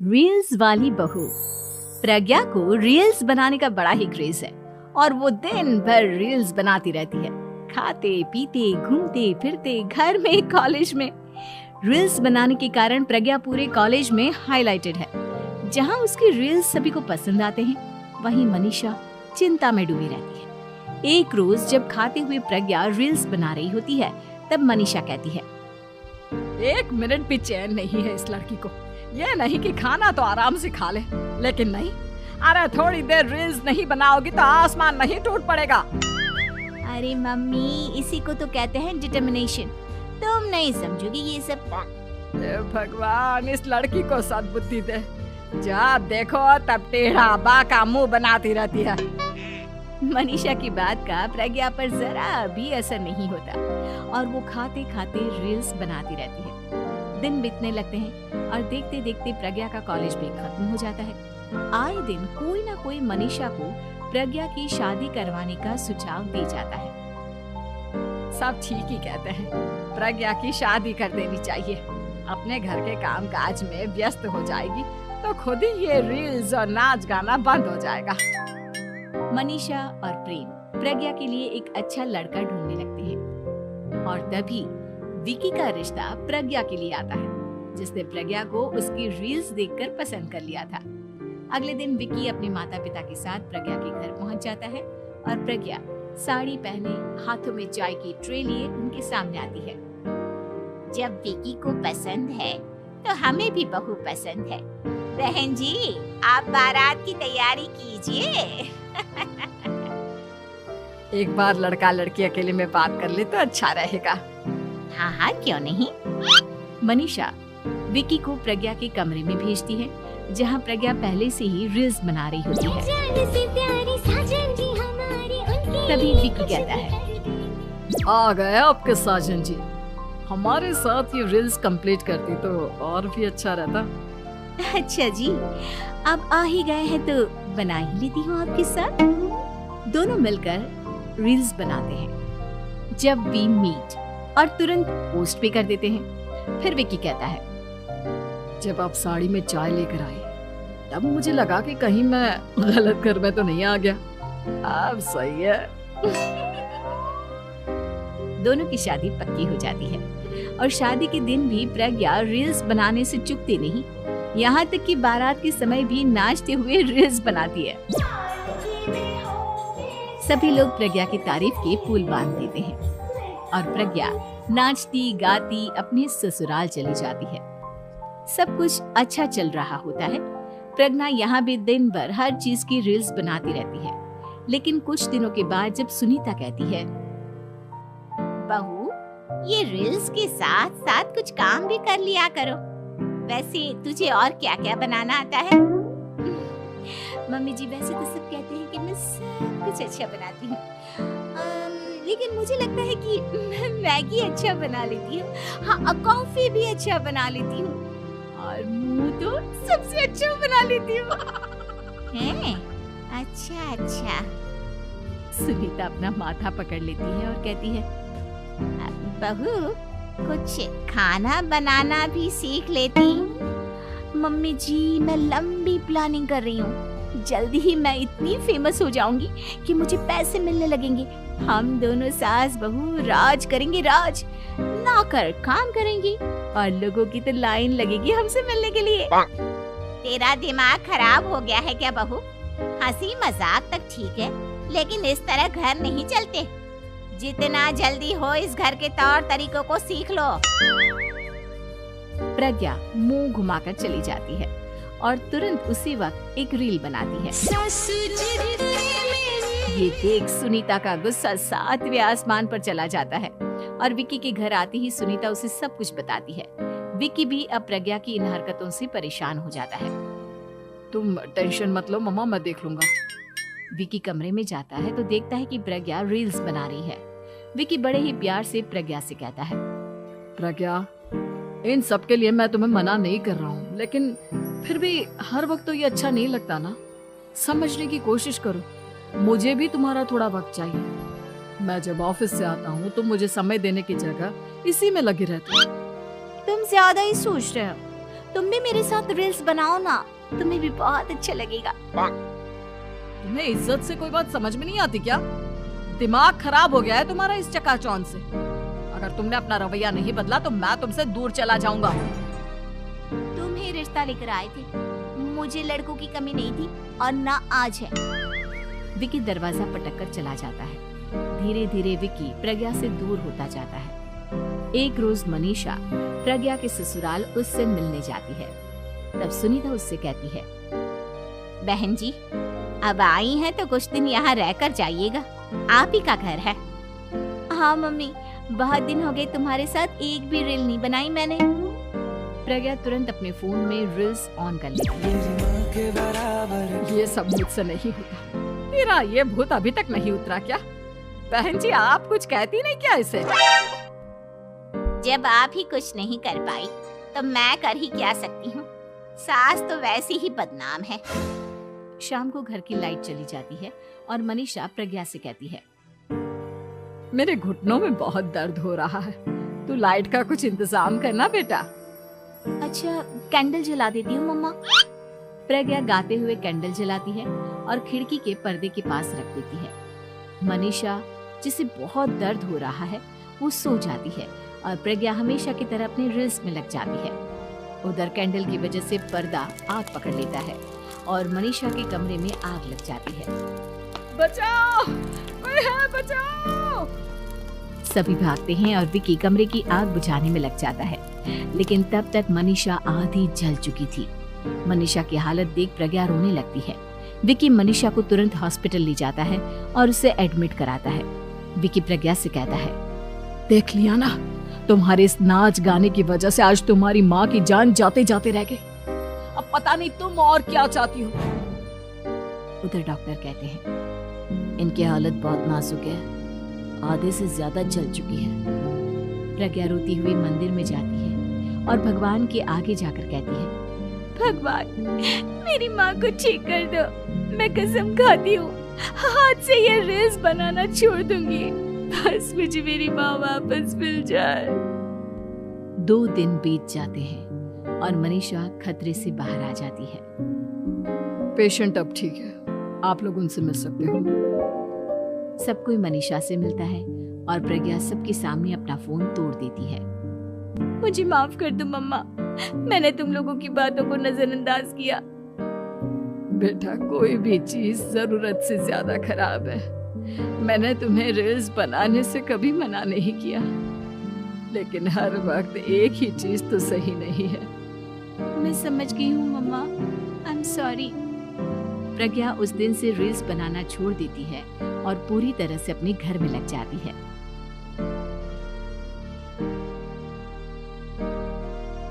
Reels वाली बहू। प्रज्ञा को रील्स बनाने का बड़ा ही क्रेज है और वो दिन भर रील्स बनाती रहती है। खाते पीते घूमते फिरते घर में कॉलेज में रील्स बनाने के कारण प्रज्ञा पूरे कॉलेज में हाईलाइटेड है। जहां उसकी रील्स सभी को पसंद आते हैं, वहीं मनीषा चिंता में डूबी रहती है। एक रोज जब खाते हुए प्रज्ञा रील्स बना रही होती है, तब मनीषा कहती है, एक मिनट भी चैन नहीं है इस लड़की को। ये नहीं कि खाना तो आराम से खा ले, लेकिन नहीं, अरे थोड़ी देर रील्स नहीं बनाओगी तो आसमान नहीं टूट पड़ेगा। अरे मम्मी, इसी को तो कहते हैं डिटर्मिनेशन। तुम नहीं समझोगी ये सब। हे भगवान, इस लड़की को सद्बुद्धि दे। जब देखो तब टेढ़ा बाका मुंह बनाती रहती है। मनीषा की बात का प्रज्ञा पर जरा भी असर नहीं होता और वो खाते खाते रील्स बनाती रहती है। दिन बीतने लगते हैं और देखते देखते प्रज्ञा का कॉलेज भी खत्म हो जाता है। आए दिन कोई ना कोई मनीषा को प्रज्ञा की शादी करवाने का सुझाव दे जाता है। सब ठीक ही कहते हैं, प्रज्ञा की शादी कर देनी चाहिए। अपने घर के काम काज में व्यस्त हो जाएगी तो खुद ही ये रील्स और नाच गाना बंद हो जाएगा। मनीषा और प्रेम प्रज्ञा के लिए एक अच्छा लड़का ढूंढने लगते हैं और तभी विकी का रिश्ता प्रज्ञा के लिए आता है, जिसने प्रज्ञा को उसकी रील्स देखकर पसंद कर लिया था। अगले दिन विकी अपने माता पिता के साथ प्रज्ञा के घर पहुंच जाता है और प्रज्ञा साड़ी पहने हाथों में चाय की ट्रे लिए उनके सामने आती है। जब विकी को पसंद है तो हमें भी बहू पसंद है। बहन जी, आप बारात की तैयारी कीजिए। एक बार लड़का लड़की अकेले में बात कर ले तो अच्छा रहेगा। हाँ हाँ, क्यों नहीं। मनीषा विकी को प्रज्ञा के कमरे में भेजती है, जहां प्रज्ञा पहले से ही रील्स बना रही होती है। तभी विकी कहता है, आ गए आपके साजन जी। हमारे साथ ये रील्स कंप्लीट करती तो और भी अच्छा रहता। अच्छा जी, अब आ ही गए हैं तो बना ही लेती हूँ आपके साथ। दोनों मिलकर रील्स बनाते हैं। जब वी मीट और तुरंत पोस्ट भी कर देते हैं। फिर विकी कहता है, जब आप साड़ी में चाय लेकर आए तब मुझे लगा कि कहीं मैं गलत घर में तो नहीं आ गया। अब सही है। दोनों की शादी पक्की हो जाती है और शादी के दिन भी प्रज्ञा रील्स बनाने से चूकती नहीं। यहाँ तक कि बारात के समय भी नाचते हुए रील्स बनाती है। सभी लोग प्रज्ञा की तारीफ के फूल बांध देते हैं और प्रज्ञा नाचती गाती अपने ससुराल चली जाती है। सब कुछ अच्छा चल रहा होता है। प्रज्ञा यहाँ भी दिन भर हर चीज की रील्स बनाती रहती है। लेकिन कुछ दिनों के बाद जब सुनीता कहती है, बहू, ये रील्स के साथ साथ कुछ काम भी कर लिया करो। वैसे तुझे और क्या क्या बनाना आता है? मम्मी जी, वैसे तो सब कहते हैं कि मैं सब कुछ अच्छा बनाती हूँ, लेकिन मुझे लगता है कि मैं मैगी अच्छा बना लेती हूँ। हाँ, कॉफी भी अच्छा बना लेती हूँ और मुंह तो सबसे अच्छा बना लेती हूँ। हैं? अच्छा अच्छा। सुनीता अपना माथा पकड़ लेती है और कहती है, बहू, कुछ खाना बनाना भी सीख लेती। मम्मी जी, मैं लंबी प्लानिंग कर रही हूँ। जल्दी ही मैं इतनी फेमस हो जाऊंगी कि मुझे पैसे मिलने लगेंगे। हम दोनों सास बहू राज करेंगे, राज। नौकर काम करेंगे और लोगों की तो लाइन लगेगी हमसे मिलने के लिए। तेरा दिमाग खराब हो गया है क्या बहू? हंसी मजाक तक ठीक है, लेकिन इस तरह घर नहीं चलते। जितना जल्दी हो इस घर के तौर तरीकों को सीख लो। प्रज्ञा मुंह घुमाकर चली जाती है और तुरंत उसी वक्त एक रील बनाती है। ये देख सुनीता का गुस्सा 7वें आसमान पर चला जाता है और विकी के घर आते ही सुनीता उसे सब कुछ बताती है। विकी भी अब प्रज्ञा की इन हरकतों से परेशान हो जाता है। तुम टेंशन मत लो मम्मा, मैं देख लूंगा। विकी कमरे में जाता है तो देखता है कि प्रज्ञा रील्स बना रही है। विकी बड़े ही प्यार से प्रज्ञा से कहता है, प्रज्ञा, इन सब के लिए मैं तुम्हें मना नहीं कर रहा हूँ, लेकिन फिर भी हर वक्त तो ये अच्छा नहीं लगता ना। समझने की कोशिश करो, मुझे भी तुम्हारा थोड़ा वक्त चाहिए। मैं जब ऑफिस से आता हूँ तो मुझे समय देने की जगह इसी में लगी रहती हूँ। तुम ज्यादा ही सोच रहे हो। तुम भी मेरे साथ रील्स बनाओ ना, तुम्हें भी बहुत अच्छा लगेगा। तुम्हें इज्जत से कोई बात समझ में नहीं आती क्या? दिमाग खराब हो गया है तुम्हारा इस चकाचौंध से। अगर तुमने अपना रवैया नहीं बदला तो मैं तुमसे दूर चला जाऊंगा। तुम ही रिश्ता लेकर आए थे, मुझे लड़कों की कमी नहीं थी और ना आज है। विकी दरवाजा पटक कर चला जाता है। धीरे धीरे विकी प्रज्ञा से दूर होता जाता है। एक रोज मनीषा प्रज्ञा के ससुराल उससे मिलने जाती है। तब सुनीता उससे कहती है, बहन जी अब आई हैं तो कुछ दिन यहाँ रहकर जाइएगा, आप ही का घर है। हाँ मम्मी, बहुत दिन हो गए तुम्हारे साथ एक भी रील नहीं बनाई मैंने। प्रज्ञा तुरंत अपने फोन में रील्स ऑन कर लेती है। ये सब मुझसे नहीं होता। मेरा ये भूत अभी तक नहीं उतरा क्या? बहन जी आप कुछ कहती नहीं क्या इसे? जब आप ही कुछ नहीं कर पाई तो मैं कर ही क्या सकती हूँ। सास तो वैसी ही बदनाम है। शाम को घर की लाइट चली जाती है और मनीषा प्रज्ञा से कहती है, मेरे घुटनों में बहुत दर्द हो रहा है, तू लाइट का कुछ इंतजाम करना बेटा। अच्छा कैंडल जला देती हूँ मम्मा। प्रज्ञा गाते हुए कैंडल जलाती है और खिड़की के पर्दे के पास रख देती है। मनीषा जिसे बहुत दर्द हो रहा है वो सो जाती है और प्रज्ञा हमेशा की तरह अपने रील्स में लग जाती है। उधर कैंडल की वजह से पर्दा आग पकड़ लेता है और मनीषा के कमरे में आग लग जाती है। बचाओ, कोई है, बचाओ। सभी भागते हैं और विकी कमरे की आग बुझाने में लग जाता है, लेकिन तब तक मनीषा आधी जल चुकी थी। मनीषा की हालत देख प्रज्ञा रोने लगती है। विकी मनीषा को तुरंत हॉस्पिटल ले जाता है और उसे एडमिट कराता है। विकी प्रज्ञा से कहता है, देख लिया ना, तुम्हारे इस नाच गाने की वजह से आज तुम्हारी माँ की जान जाते जाते रह गई। अब पता नहीं तुम और क्या चाहती हो। उधर डॉक्टर कहते हैं, इनकी हालत बहुत नाजुक है, आधे से ज्यादा जल चुकी है। प्रज्ञा रोती हुई मंदिर में जाती है और भगवान के आगे जाकर कहती है, भगवान मेरी माँ को ठीक कर दो। मैं कसम खाती हूँ हाथ से ये रील्स बनाना छोड़ दूंगी, बस मुझे मेरी माँ वापस मिल जाए। 2 दिन बीत जाते हैं और मनीषा खतरे से बाहर आ जाती है। पेशेंट अब ठीक है, आप लोग उनसे मिल सकते हो। सब कोई मनीषा से मिलता है और प्रज्ञा सबके सामने अपना फोन तोड़ देती है। मुझे माफ कर दो मम्मा, मैंने तुम लोगों की बातों को नजरअंदाज किया। बेटा कोई भी चीज जरूरत से ज्यादा खराब है। मैंने तुम्हें रील्स बनाने से कभी मना नहीं किया, लेकिन हर वक्त एक ही चीज तो सही नहीं है। मैं समझ गई हूँ मम्मा, आई एम सॉरी। प्रज्ञा उस दिन से रील्स बनाना छोड़ देती है और पूरी तरह से अपने घर में लग जाती है।